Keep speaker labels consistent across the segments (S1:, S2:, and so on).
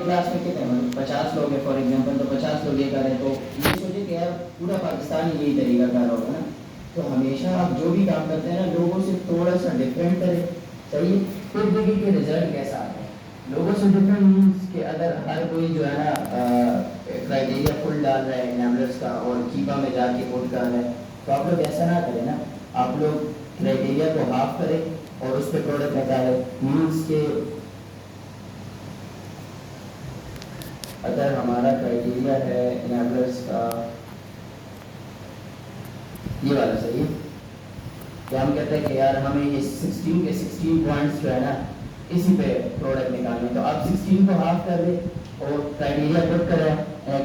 S1: Class में कितने मतलब 50 लोग हैं फॉर एग्जांपल, तो 50 लोग ये करें तो ये सोचिए कि यार पूरा पाकिस्तान यही तरीका कार होगा ना। तो हमेशा आप जो भी काम करते हैं ना लोगों से थोड़ा सा डिफरेंट करें, सही है, फिर देखिए कि रिजल्ट कैसा आता है। लोगों से डिफरेंट मीन्स कि अगर हर कोई जो है ना क्राइटेरिया फुल डाल रहा है एग्जामिनर्स का और कीपा में जाके वोट कर रहा है, तो आप लोग ऐसा ना करें ना। आप लोग क्राइटेरिया को हाफ करें और उस पर प्रोडक्ट निकालें। मीन्स के अगर हमारा क्राइटेरिया है इनेबलर्स का ये वाला, सही है, तो हम कहते हैं कि यार हमें ये 16 के 16 पॉइंट्स जो है ना इसी पे प्रोडक्ट निकालने, तो आप 16 को हाफ कर दे और क्राइटेरिया पुट करें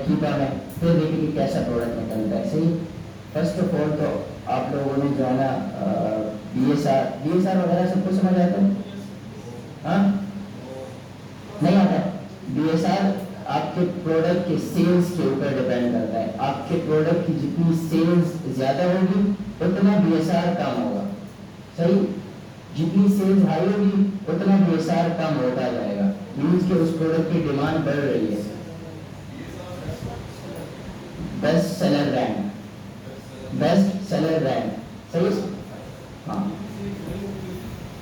S1: कीपा में, फिर देखिए कि कैसा प्रोडक्ट निकलता है। सही, फर्स्ट ऑफ ऑल तो आप लोगों ने जो है ना BSR वगैरह सब कुछ समझ आता है? हाँ, नहीं आता? BSR आपके प्रोडक्ट के सेल्स के ऊपर डिपेंड करता है। आपके प्रोडक्ट की जितनी सेल्स ज़्यादा होगी उतना BSR कम होगा। सही, जितनी सेल्स हाई होगी उतना BSR कम होता जाएगा। मीन्स कि उस प्रोडक्ट की डिमांड बढ़ रही है। Best seller rank, best seller rank, सही। हाँ,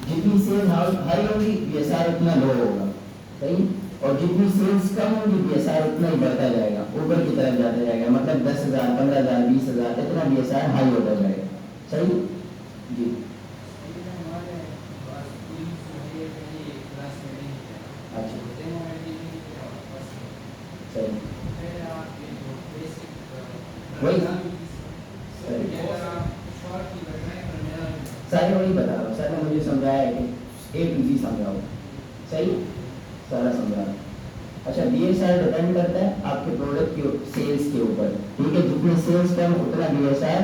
S1: जितनी सेल्स हाई होगी BSR उतना लो होगा। सही, और जितनी सेल्स कम होगी BSR उतना ही बढ़ता जाएगा, ऊपर की तरफ जाता जाएगा। मतलब 10,000, 15,000, 20,000 इतना BSR हाई होता जाएगा। सही जी। अच्छा, सही, वही सारे वही बता रहा हूँ। सर ने मुझे समझाया है कि A to Z समझाओ। सही, सारा समझा। अच्छा, BSR डिपेंड करता है आपके प्रोडक्ट के सेल्स के ऊपर, ठीक है। जितनी सेल्स कम उतना BSR,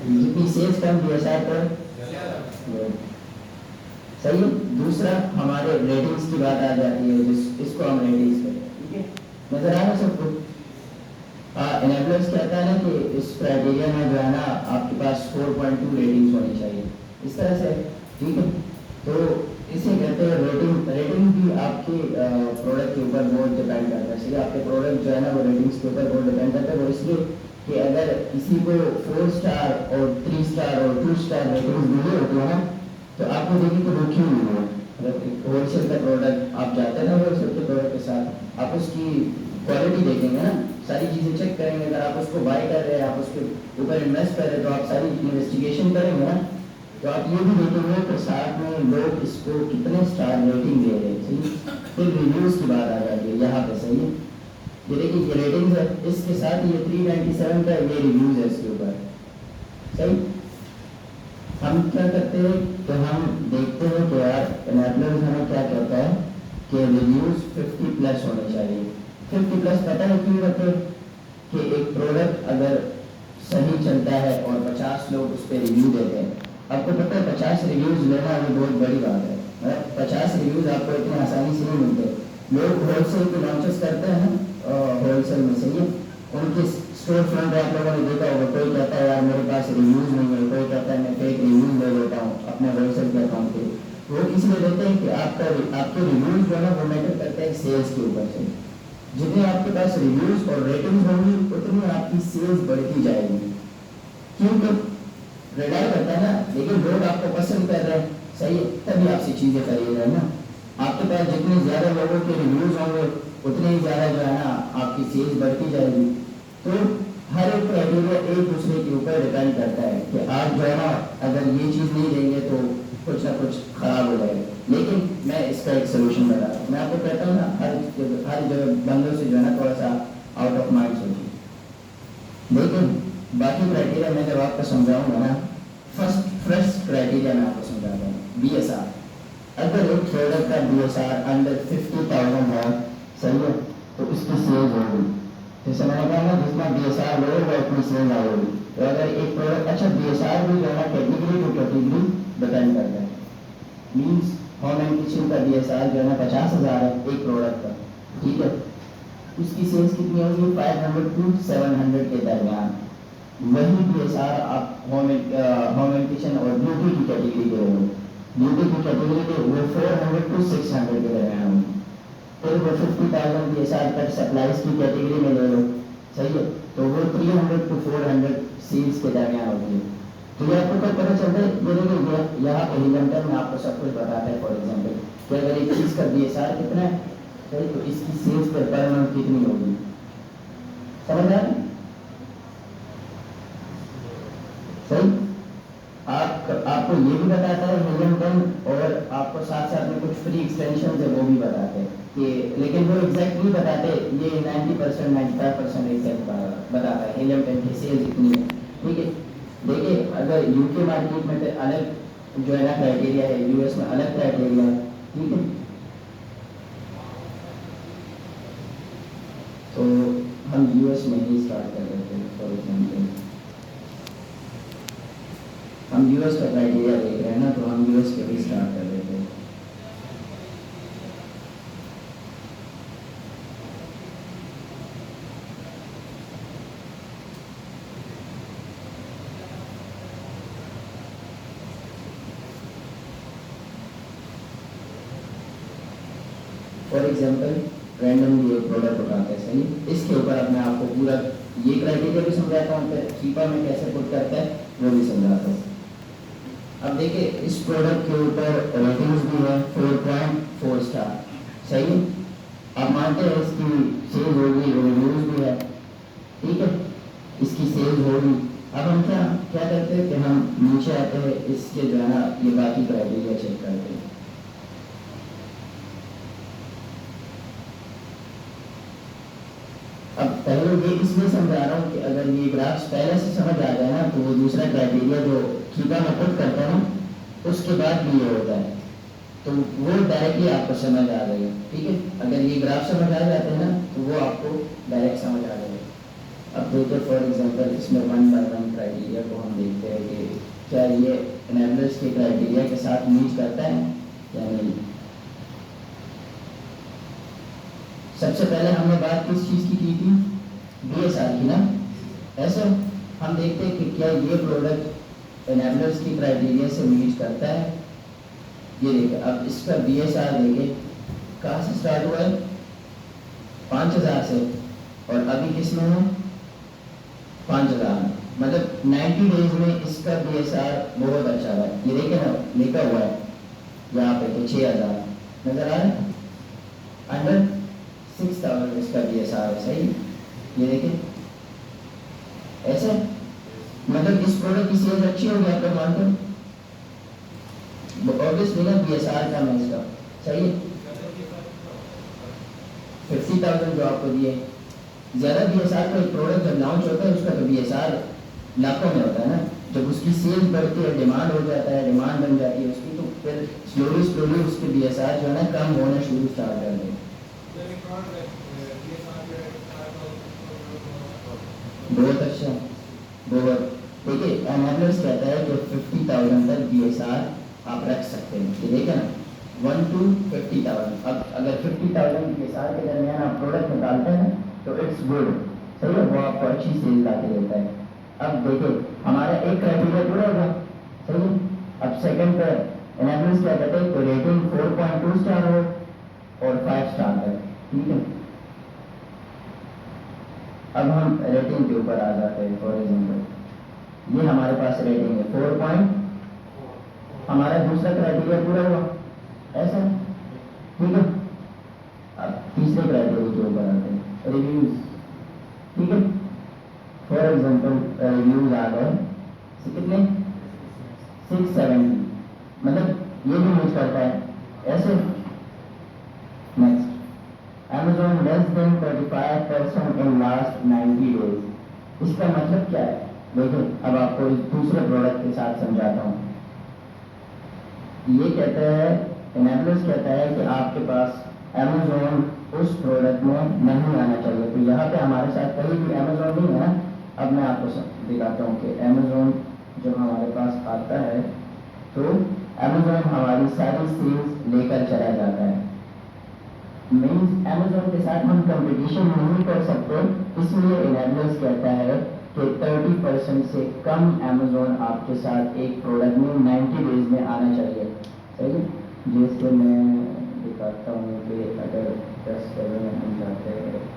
S1: जितनी सेल्स कम BSR पर। सही है। दूसरा हमारे रेटिंग्स की बात आ जाती है, इसको हम रेटिंग्स कहते हैं, ठीक है। नजर आ रहा है सबको? इनेबलर्स कहता है ना कि इस क्राइटेरिया में जो है ना आपके पास 4.2 रेटिंग्स होनी चाहिए, इस तरह से, ठीक है। तो इसे कहते हैं रेटिंग। रेटिंग भी आपके प्रोडक्ट के ऊपर बहुत डिपेंड करता है। सही, आपके प्रोडक्ट जो है ना वो रेटिंग्स के ऊपर बहुत डिपेंड करता है। वो इसलिए कि अगर किसी को 4 स्टार और 3 स्टार और 2 स्टार रेटिंग्स मिले होते हैं ना, तो आपको देखिए तो रुकी हुई है। अगर होलसेल का प्रोडक्ट आप जाते हैं ना होलसेल के प्रोडक्ट के साथ, आप उसकी क्वालिटी देखेंगे ना, सारी चीज़ें चेक करेंगे। अगर आप उसको बाय कर रहे हैं, आप उसके ऊपर इन्वेस्ट कर रहे हैं, तो आप सारी इन्वेस्टिगेशन करेंगे ना, तो आप ये भी देखेंगे कि साथ में लोग इसको कितने स्टार रेटिंग दे रहे हैं। सही, फिर रिव्यूज़ की बात आ जाती है यहाँ पे। सही है, ये देखिए ये रेटिंग्स है, इसके साथ ये 397 का ये रिव्यूज़ है इसके ऊपर। सही, हम क्या करते हैं कि हम देखते हैं कि यार इनेबलर्स हमें क्या कहता है कि रिव्यूज़ 50 प्लस होने चाहिए। 50 प्लस पता है क्यों रखते? कि एक प्रोडक्ट अगर सही चलता है और 50 लोग उस पर रिव्यू देते हैं, आपको पता है 50 रिव्यूज़ लेना ये बहुत बड़ी बात है। 50 रिव्यूज़ आपको इतनी आसानी से नहीं मिलते। लोग होलसेल के लॉन्चेस करते हैं होलसेल में, सही है, उनके स्टोर फ्रंट आप लोगों ने देखा होगा, कोई कहता है यार मेरे पास रिव्यूज़ नहीं है, कोई कहता है मैं फेक रिव्यूज़ ले लेता हूँ अपने होलसेल के अकाउंट के। वो इसलिए देते हैं कि आपके रिव्यूज़ जो है ना वो मैटर करते हैं सेल्स के ऊपर से। जितने आपके पास रिव्यूज़ और रेटिंग्स होंगी उतनी आपकी सेल्स बढ़ती जाएगी, क्योंकि रिलाई करता है ना। लेकिन लोग आपको पसंद कर रहे हैं, सही है, तभी आपसे चीज़ें करिएगा ना। आपके पास जितने ज़्यादा लोगों के रिव्यूज़ होंगे उतने ही ज़्यादा जो है ना आपकी सेल्स बढ़ती जाएगी। तो हर एक क्राइटेरिया एक दूसरे के ऊपर डिपेंड करता है कि आप जो है ना अगर ये चीज़ नहीं देंगे तो कुछ ना कुछ खराब हो जाएगा। लेकिन मैं इसका एक सोल्यूशन बता रहा हूँ। मैं आपको कहता हूँ ना हर जगह बंदों से जो है ना थोड़ा सा आउट ऑफ माइंड सोचिए। लेकिन बाकी क्राइटेरिया मैं जब आपको समझाऊंगा ना, फर्स्ट क्राइटेरिया मैं आपको समझाता हूँ, BSR। अगर एक प्रोडक्ट का BSR अंडर 50,000 है, सही है, तो उसकी सेल्स होगी। जैसे मैंने कहा ना जितना BSR लोगे उतनी सेल्स आएगी। तो अगर एक प्रोडक्ट, अच्छा BSR भी जो है कैटेगरी टू कैटेगरी डिपेंड करता है। मीन्स होम एंड किचन का BSR जो है ना 50,000 है एक प्रोडक्ट का, ठीक है, उसकी सेल्स कितनी होगी 500 to 700 के दरमियान। वही BSR आप होम एंड किचन और ब्यूटी की ब्यूटी के लोग, ब्यूटी की कैटेगरी के वो 400 to 600 के दरमियान होगी। फिर वो 50,000 DSR तक सप्लाईज की कैटेगरी में ले लो, सही है, तो वो 300 to 400 सील्स के दरमियान होती है। तो ये आपको कब पता चलता है, ये देखिए यहाँ पे हिलंटर में आपको सब कुछ बताता है। फॉर एग्जाम्पल कि अगर एक चीज़ का DSR कितना है, सही, तो इसकी सेल्स पर मंथ कितनी होगी, समझ आ रहा है? सही, आपको ये भी बताता है हिलंटन, और आपको साथ साथ में कुछ फ्री एक्सटेंशन है वो भी बताते हैं कि, लेकिन वो एग्जैक्ट नहीं बताते, ये 90% 95% एग्जैक्ट बताता है हिलंटन की सेल्स इतनी है, ठीक है। देखिए अगर यूके मार्केट में तो अलग जो है ना क्राइटेरिया है, यूएस में अलग क्राइटेरिया है, ठीक है। तो हम यूएस में ही स्टार्ट कर लेते हैं। फॉर एग्जाम्पल हम यूएस का क्राइटेरिया देख रहे हैं ना, तो हम यूएस के भी स्टार्ट कर लेते हैं। फॉर एग्जाम्पल रैंडमली एक प्रोडक्ट उठाते हैं, सही, इसके ऊपर अब मैं आपको पूरा ये क्राइटेरिया भी समझाता हूँ, फिर कीपर में कैसे पुट करता है वो भी समझाता हूँ। अब देखिए इस प्रोडक्ट के ऊपर रेटिंग्स भी है 4.4 स्टार, सही है। अब मानते हैं इसकी सेल होगी, रिव्यूज भी है, ठीक है, इसकी सेल होगी। अब हम क्या करते हैं कि हम नीचे आते हैं, इसके जो है ना ये बाकी क्राइटेरिया चेक करते हैं। अब पहले ये इसलिए समझा रहा हूँ कि अगर ये ग्राफ्स पहले से समझ आ जाए ना, तो वो दूसरा क्राइटेरिया जो कीपा में पुट करते हैं ना, उसके बाद भी ये होता है, तो वो डायरेक्टली आपको समझ आ जाएगा, ठीक है। अगर ये ग्राफ समझ आ जाते हैं ना, तो वो आपको डायरेक्ट समझ आ जाएगा। अब देखिए फॉर एग्जांपल इसमें 1 by 1 क्राइटेरिया को हम देखते हैं कि क्या ये एनेबलर्स के क्राइटेरिया के साथ मीट करता है या नहीं। सबसे पहले हमने बात किस चीज़ की थी, DSR की ना, ऐसे हम देखते हैं कि क्या ये प्रोडक्ट एनेबलर्स की क्राइटेरिया से मीट करता है। ये देखिए अब इसका DSR देखिए कहाँ से स्टार्ट हुआ है, 5000 से, और अभी किस में है 5000, मतलब 90 डेज में इसका DSR बहुत अच्छा है। ये देखिए ना लिखा हुआ है यहाँ पे तो 6000 नजर आ रहा है, अंडर 6000 इसका DSR है, सही। ये देखिए ऐसे, मतलब इस प्रोडक्ट की सेल अच्छी होगी, आप लोग मानते हो, ऑब्वियसली ना DSR का मैं इसका, सही है। 50,000 जो आपको दिए, ज़्यादा DSR का एक प्रोडक्ट जब लॉन्च होता है उसका तो DSR लाखों में होता है ना, जब उसकी सेल्स बढ़ती है, डिमांड हो जाता है, डिमांड बन जाती है उसकी, तो फिर स्लोली उसके DSR जो है ना कम होना शुरू स्टार्ट कर दें। बहुत अच्छा, बहुत, देखिए एनेबलर्स कहता है कि 50,000 तक DSR आप रख सकते हैं, ये देखिए ना 1 to 50,000। अब अगर 50,000 DSR के दरमियान आप प्रोडक्ट निकालते हैं तो इट्स गुड, सही है, वो आपको अच्छी सेल ला के देता है। अब देखिए हमारा एक क्राइटेरिया पूरा होगा, सही है। अब सेकंड पे एनेबलर्स क्या कहते हैं, तो रेटिंग 4.2 स्टार हो और 5 स्टार है, ठीक है। अब हम रेटिंग के ऊपर आ जाते हैं। फॉर एग्जाम्पल ये हमारे पास रेटिंग है 4. हमारा दूसरा क्राइटेरिया पूरा हुआ, ऐसा, ठीक है। अब तीसरे क्राइटेरिया के ऊपर आते हैं, रिव्यूज, ठीक है। फॉर एग्जाम्पल रिव्यूज आ गए कितने 670, मतलब ये भी यूज करता है, ऐसे। Next Amazon less than 35% in last 90 days। इसका मतलब क्या है, देखो अब आपको इस दूसरे प्रोडक्ट के साथ समझाता हूँ। ये कहता है, एनेबलर्स कहता है कि आपके पास Amazon उस प्रोडक्ट में नहीं आना चाहिए। तो यहाँ पे हमारे साथ कहीं भी Amazon नहीं है ना। अब मैं आपको दिखाता हूँ कि Amazon जब हमारे पास आता है तो Amazon हमारी सारी सेल्स लेकर चला जाता है। मीन्स Amazon के साथ हम कंपटीशन नहीं कर सकते, इसलिए एनेबलर्स कहता है कि 30% से कम अमेजोन आपके साथ एक प्रोडक्ट में 90 डेज में आना चाहिए। सही है, जैसे मैं दिखाता हूँ कि अगर 10 में हम जाते हैं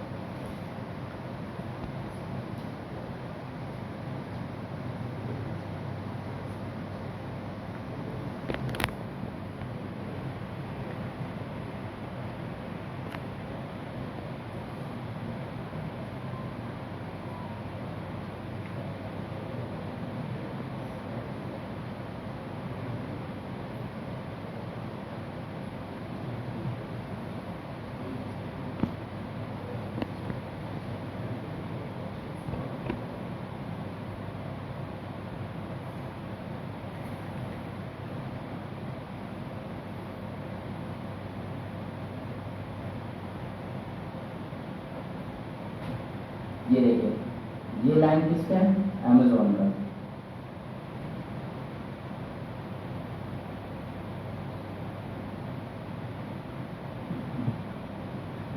S1: ये देखिए, ये लाइन किसका है? अमेजोन का।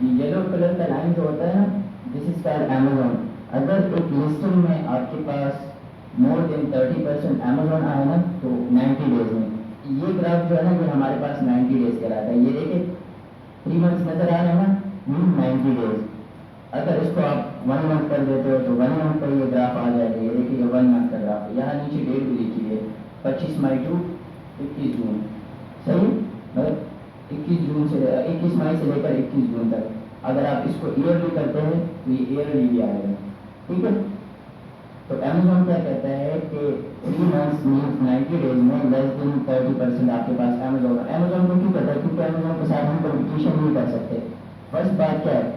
S1: ये येलो कलर का लाइन जो होता है ना, दिस इज कॉल्ड अमेजोन। अगर एक लिस्टिंग में आपके पास मोर देन 30% अमेजोन आए ना, तो 90 डेज में, ये ग्राफ जो है ना, ये हमारे पास 90 डेज का रहता है। ये देखिए 3 मंथ्स नजर आ रहे हैं ना, 90 डेज। अगर इसको आप 1 मंथ कर देते हो तो 1 मंथ का ये ग्राफ आ जाएगा। ये देखिए 1 मंथ का ग्राफ, यहाँ नीचे डेट भी लिखी है 25 मई टू 21 जून। सही, मतलब 21 मई से लेकर 21 जून तक। अगर आप इसको ईयरली करते हैं तो ये ईयरली भी आएगा। ठीक है, तो अमेजोन क्या कहता है कि 3 मंथ्स मीन्स 90 डेज में लेस देन 30% आपके पास अमेजोन। अमेजोन को क्यों कहता है? क्योंकि अमेजोन के साथ हम कम्पिटिशन नहीं कर सकते। फर्स्ट बात क्या है,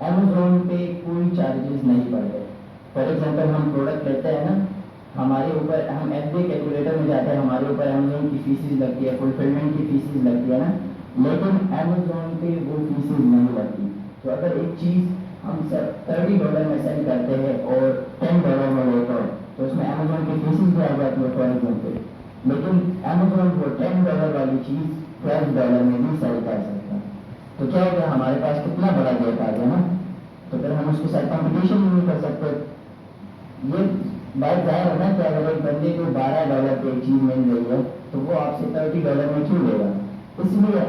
S1: अमेजोन पे कोई चार्जेस नहीं पड़ते। फॉर एग्जांपल हम प्रोडक्ट लेते हैं ना, हमारे ऊपर, हम एफबीआई कैलकुलेटर में जाते हैं, हमारे ऊपर अमेजोन की फीसिस लगती है, फुलफिलमेंट की फीसिस लगती है ना, लेकिन अमेजोन पे वो फीसिस नहीं लगती। तो अगर एक चीज़ हम सब $30 में सेल करते हैं और $10 में लेते हैं, तो उसमें अमेजोन की फीसिस भी आ जाती है फॉर एग्जाम्पल। लेकिन अमेजोन वो $10 वाली चीज़ $12 में भी सेल कर सकता है। तो क्या होगा, हमारे पास कितना बड़ा गैप आ गया ना, तो फिर हम उसके साथ कंपटीशन नहीं कर सकते। ये बात जाहिर है ना कि अगर एक बंदे को $12 पे एक चीज़ मिल रही है तो वो आपसे $30 में क्यों लेगा? इसलिए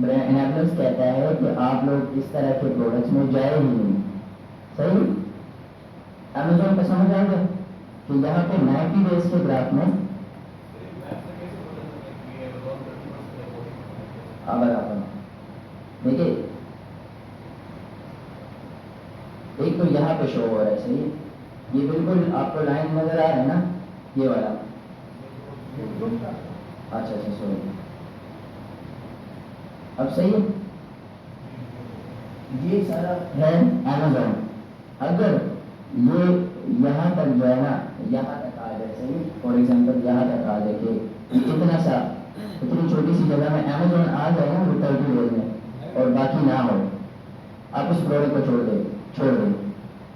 S1: एनाबलर्स कहता है कि आप लोग इस तरह के प्रोडक्ट्स में जाए ही नहीं। सही, अमेजोन का समझ आ गया कि यहाँ पे 90 डेज के ग्राफ में देखिए, एक तो यहाँ पे शो हो रहा है। सही, ये बिल्कुल आपको लाइन नजर आ रहा है ना, ये वाला। अच्छा, सॉरी, अब सही है। ये सारा है अमेजोन। अगर ये यहाँ तक जो है ना, यहाँ तक आ जाए, सही, फॉर एग्जांपल यहाँ तक आ जाए कि इतनी छोटी सी जगह में अमेजोन आ जाए ना 30 डेज में, और बाकी ना हो, आप उस प्रोडक्ट को छोड़ दें।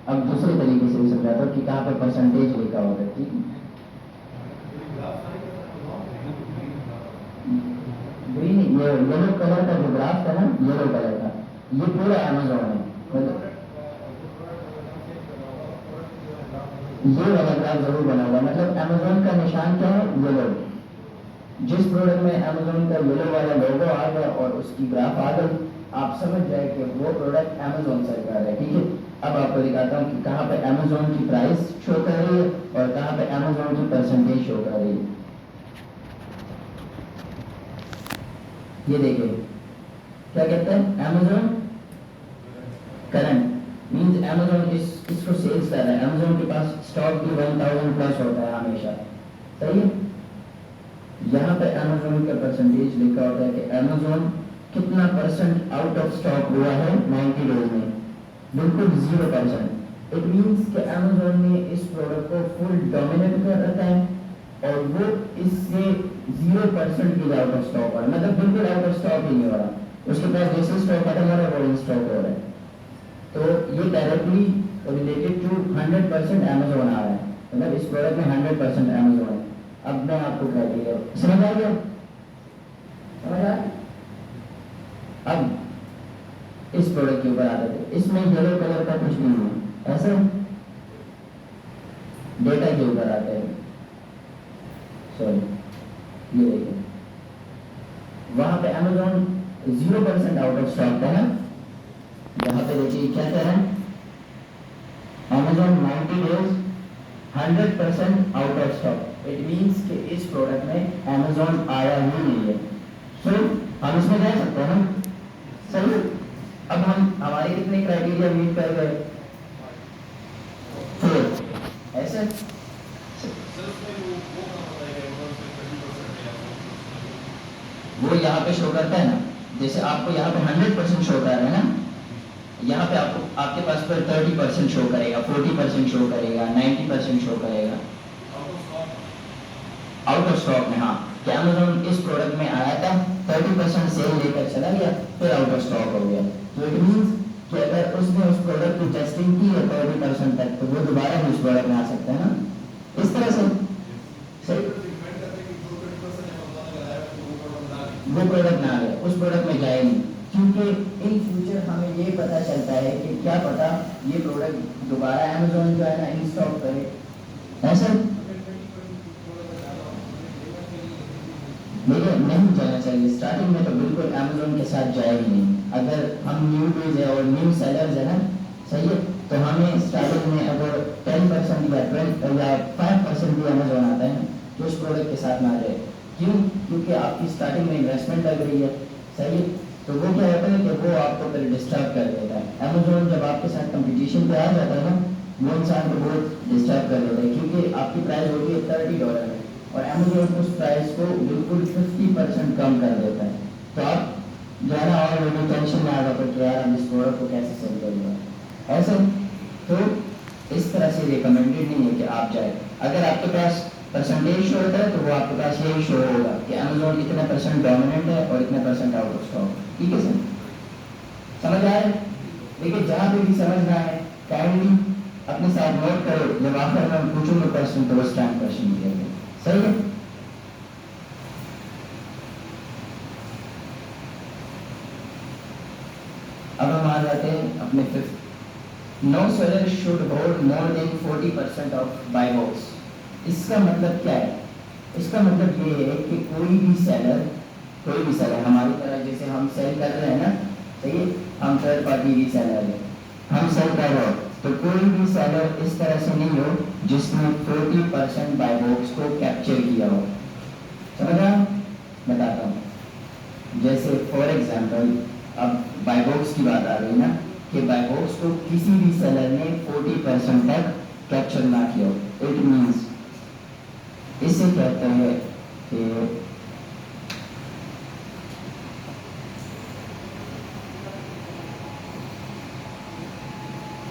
S1: अब दूसरे तरीके से भी समझाता हूँ कि कहाँ पर परसेंटेज लिखा होगा। ठीक, ग्रीन, ये येलो कलर का जो ग्राफ था ना, येलो कलर का, ये पूरा अमेजोन है। मतलब ये वाला ग्राफ जरूर बना होगा, मतलब अमेजोन का निशान क्या है? येलो। जिस प्रोडक्ट में अमेजोन का येलो वाला लोगो आ गया और उसकी ग्राफ आ गई, आप समझ जाए कि वो प्रोडक्ट अमेजोन से कर रहा है। ठीक है, अब आपको दिखाता हूँ कि कहाँ पे अमेजोन की प्राइस शो कर रही है और कहाँ पे अमेजोन की परसेंटेज शो कर रही है। ये देखिए क्या कहता है, अमेजोन करंट मींस अमेजोन इसको सेल्स कर रहा है। अमेजोन के पास स्टॉक भी 1000 प्लस होता है हमेशा। सही है, यहाँ पे अमेजोन का परसेंटेज लिखा होता है कि अमेजोन कितना परसेंट आउट ऑफ स्टॉक हुआ है 90 डेज में, बिल्कुल 0%। इट मींस कि अमेजोन ने इस प्रोडक्ट को फुल डोमिनेट कर रखा है और वो इससे 0% भी आउट ऑफ स्टॉक हो रहा है, मतलब बिल्कुल आउट ऑफ स्टॉक ही नहीं हो रहा। उसके पास जैसे स्टॉक खत्म हो रहा है वो इन स्टॉक हो रहा है। तो ये डायरेक्टली रिलेटेड टू 100% अमेजोन आ रहा है, मतलब इस प्रोडक्ट में 100% अमेजोन है। अब मैं आपको क्राइटेरिया समझ आ गया, समझ आ गया? अब इस प्रोडक्ट के ऊपर आते थे, इसमें येलो कलर का कुछ नहीं है, ऐसा के ऊपर आते हैं, सॉरी ये देखिए वहां पे अमेजोन 0% आउट ऑफ स्टॉक है ना, यहाँ पे देखिए क्या कह रहे हैं, Amazon 90 days 100% out of stock. It means कि इस प्रोडक्ट में अमेजोन आया ही नहीं है। सो हम इसमें जा सकते हैं ना, सही है। अब हम हमारे कितने क्राइटेरिया मीट कर गए, 4 ऐसे। वो यहाँ पे शो करता है ना, जैसे आपको यहाँ पे 100% शो कर रहा है ना, यहाँ पे आपको आपके पास पर 30% शो करेगा, 40% शो करेगा, 90% शो करेगा आउट ऑफ स्टॉक में। हाँ, कि अमेजोन इस प्रोडक्ट में आया था, 30% सेल लेकर चला गया, फिर आउट ऑफ स्टॉक हो गया। तो इट मीन्स कि अगर उसने उस प्रोडक्ट की टेस्टिंग की है 30% तक, तो वो दोबारा भी उस प्रोडक्ट में आ सकता है ना, इस तरह से। सही, वो प्रोडक्ट ना आए, उस प्रोडक्ट में जाए नहीं, क्योंकि इन फ्यूचर हमें ये पता चलता है कि क्या पता ये प्रोडक्ट दोबारा अमेजोन जो है ना इन स्टॉक करे, ऐसा देखिए नहीं जाना चाहिए। स्टार्टिंग में तो बिल्कुल अमेजोन के साथ जाएगी नहीं। अगर हम न्यू पेज है और न्यू सेलर्स है ना, सही है, तो हमें स्टार्टिंग में अगर 10% या 5% भी अमेजोन आता है ना, तो उस प्रोडक्ट के साथ ना जाए। क्यों? क्योंकि आपकी स्टार्टिंग में इन्वेस्टमेंट लग रही है, सही है, तो वो क्या होता है कि वो आपको फिर डिस्टर्ब कर देता है। अमेजोन जब आपके साथ कंपटीशन पे आ जाता है ना, वो इंसान को बहुत डिस्टर्ब कर देता है, क्योंकि आपकी प्राइस होती है $30 में और अमेजोन उस प्राइस को बिल्कुल 50% कम कर देता है। तो आप ज़्यादा और लोगों टेंशन में आ जाता है कि यार हम इस प्रोडक्ट को कैसे सेल करूँगा, ऐसे। तो इस तरह से रिकमेंडेड नहीं है कि आप जाए। अगर आपके पास परसेंटेज शो होता है तो वो आपके पास यही शो होगा कि अमेजोन इतना % डोमिनेंट है और इतना % आउट ऑफ स्टॉक। ठीक है सर, समझ आए? लेकिन जहाँ पे भी समझना है काइंडली अपने साथ नोट करो, जब आखिर में पूछूंगा क्वेश्चन तो उस टाइम क्वेश्चन मिलेगा, सही है। अब हम आ जाते हैं अपने 5th। No seller should hold more than 40% of buy box. इसका मतलब क्या है? इसका मतलब ये है कि कोई भी सेलर हमारी तरह, जैसे हम सेल कर रहे हैं ना, सही है, हम थर्ड पार्टी रीसेलर है, हम सेल कर रहे हो, तो कोई भी सेलर इस तरह से नहीं हो जिसने 40% बाय बॉक्स को कैप्चर किया हो। समझा? बताता हूँ। जैसे फॉर एग्जांपल अब बाय बॉक्स की बात आ रही है ना, कि बाय बॉक्स को किसी भी सेलर ने 40% तक कैप्चर ना किया हो। इट मीन्स इसे कहते हैं कि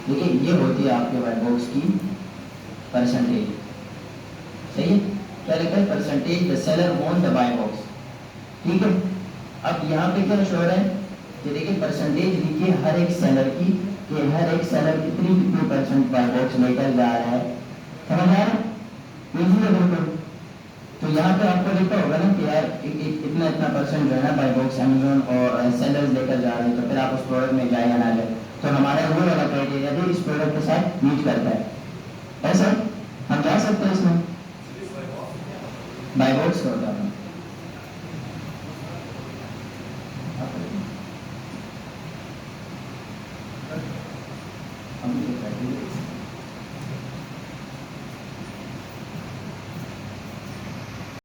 S1: देखिए ये होती है आपके बाय बॉक्स की परसेंटेज, सही है, क्या लिखा है? Percentage the seller won the buy box. ठीक है, अब यहाँ पे क्या शो है कि देखिए परसेंटेज लिखिए हर एक सेलर की, कि हर एक सेलर कितनी % बाय बॉक्स लेकर जा रहा है। समझ आ रहा है? इजी है बिल्कुल। तो यहाँ पे आपको लिखा होगा ना कि यार इतना % जो है ना बाय बॉक्स अमेजोन और सेलर्स लेकर जा रहे हैं, तो फिर आप उस प्रोडक्ट में जाए या ना जाए। तो हमारा वो वाला क्राइटेरिया भी इस प्रोडक्ट के साथ मीट करता है, ऐसा हम जा सकते हैं इसमें। बाय बॉक्स का होता है